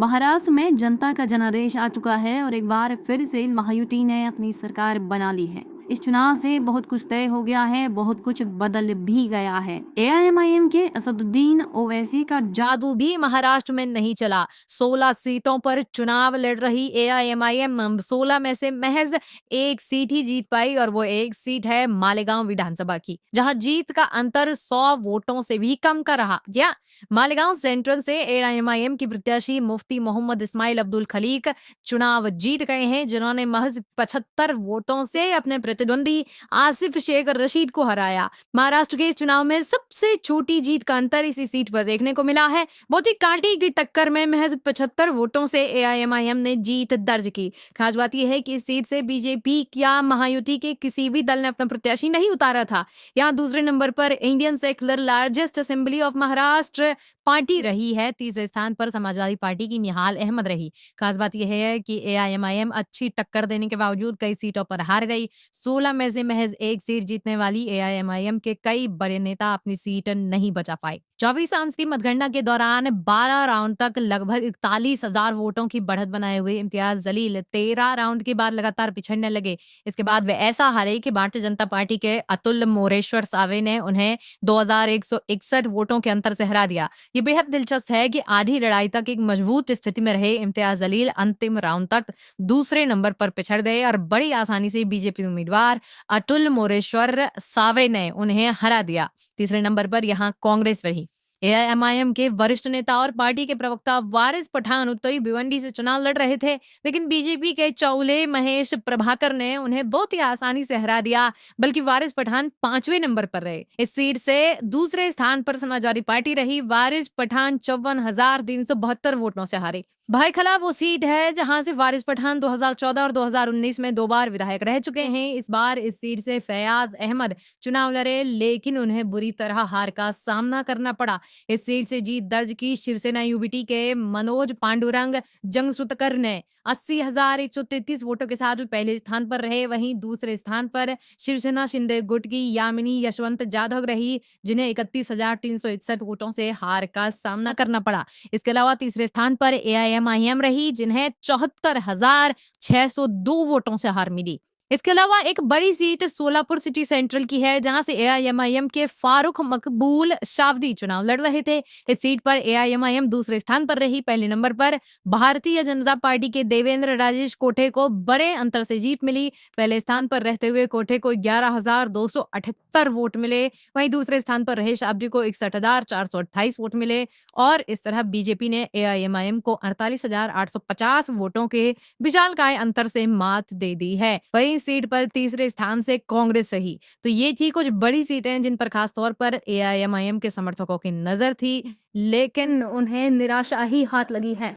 महाराष्ट्र में जनता का जनादेश आ चुका है और एक बार फिर से महायुति ने अपनी सरकार बना ली है। इस चुनाव से बहुत कुछ तय हो गया है, बहुत कुछ बदल भी गया है। एआईएमआईएम के असदुद्दीन ओवैसी का जादू भी महाराष्ट्र में नहीं चला। 16 सीटों पर चुनाव लड़ रही एआईएमआईएम 16 में से महज एक सीट ही जीत पाई और वो एक सीट है मालेगांव विधानसभा की, जहां जीत का अंतर 100 वोटों से भी कम का रहा। जी हाँ, मालेगांव सेंट्रल से एआईएमआईएम की प्रत्याशी मुफ्ती मोहम्मद इस्माइल अब्दुल खलीक चुनाव जीत गए हैं, जिन्होंने महज 75 वोटों से अपने प्रतिद्वंदी आसिफ शेख रशीद को हराया। महाराष्ट्र के इस चुनाव में सबसे छोटी जीत का अंतर इसी सीट पर देखने को मिला है। बहुत ही कांटे की टक्कर में महज 75 वोटों से एआईएमआईएम ने जीत दर्ज की। खास बात यह है कि इस सीट से बीजेपी या महायुति के किसी भी दल ने अपना प्रत्याशी नहीं उतारा था। यहाँ दूसरे नंबर पर Indian secular largest assembly of Maharashtra party रही है। तीसरे स्थान पर समाजवादी पार्टी की मिहाल अहमद रही। खास बात यह है कि एआईएमआईएम अच्छी टक्कर देने के बावजूद कई सीटों पर हार गई। 16 में से महज एक सीट जीतने वाली एआईएमआईएम के कई बड़े नेता अपनी सीट नहीं बचा पाए। 24 अंश की मतगणना के दौरान 12 राउंड तक लगभग 41,000 वोटों की बढ़त बनाए हुए इम्तियाज जलील 13 राउंड के बाद लगातार पिछड़ने लगे। इसके बाद वे ऐसा हारे कि भारतीय जनता पार्टी के अतुल मोरेश्वर सावे ने उन्हें 2161 वोटों के अंतर से हरा दिया। ये बेहद दिलचस्प है कि आधी लड़ाई तक एक मजबूत स्थिति में रहे इम्तियाज जलील अंतिम राउंड तक दूसरे नंबर पर पिछड़ गए और बड़ी आसानी से बीजेपी उम्मीदवार अतुल मोरेश्वर सावे ने उन्हें हरा दिया। तीसरे नंबर पर यहाँ कांग्रेस रही। एआईएमआईएम के वरिष्ठ नेता और पार्टी के प्रवक्ता वारिस पठान उत्तरी भिवंडी से चुनाव लड़ रहे थे, लेकिन बीजेपी के चौले महेश प्रभाकर ने उन्हें बहुत ही आसानी से हरा दिया, बल्कि वारिस पठान 5वें नंबर पर रहे। इस सीट से दूसरे स्थान पर समाजवादी पार्टी रही। वारिस पठान 54,372 वोटों से हारे। भाईखला वो सीट है जहां से वारिस पठान 2014 और 2019 में 2 बार विधायक रह चुके हैं। इस बार इस सीट से फैयाज अहमद चुनाव लड़े, लेकिन उन्हें बुरी तरह हार का सामना करना पड़ा। इस सीट से जीत दर्ज की शिवसेना यूबीटी के मनोज पांडुरंग जंगसुतकर ने 80,133 वोटों के साथ पहले स्थान पर रहे। वहीं दूसरे स्थान पर शिवसेना शिंदे गुट की यामिनी यशवंत जाधव रही, जिन्हें 31,361 वोटों से हार का सामना करना पड़ा। इसके अलावा तीसरे स्थान पर एआईएमआईएम रही, जिन्हें 74,602 वोटों से हार मिली। इसके अलावा एक बड़ी सीट सोलापुर सिटी सेंट्रल की है, जहां से एआईएमआईएम के फारूक मकबूल शावदी चुनाव लड़ रहे थे। इस सीट पर एआईएमआईएम दूसरे स्थान पर रही। पहले नंबर पर भारतीय जनता पार्टी के देवेंद्र राजेश कोठे को बड़े अंतर से जीत मिली। पहले स्थान पर रहते हुए कोठे को 11,278 वोट मिले। वहीं दूसरे स्थान पर रहे शावदी को 61,428 वोट मिले और इस तरह बीजेपी ने एआईएमआईएम को 48,850 वोटों के विशालकाय अंतर से मात दे दी है। वहीं सीट पर तीसरे स्थान से कांग्रेस रही। तो ये थी कुछ बड़ी सीटें जिन पर खास तौर पर एआईएमआईएम के समर्थकों की नजर थी, लेकिन उन्हें निराशा ही हाथ लगी है।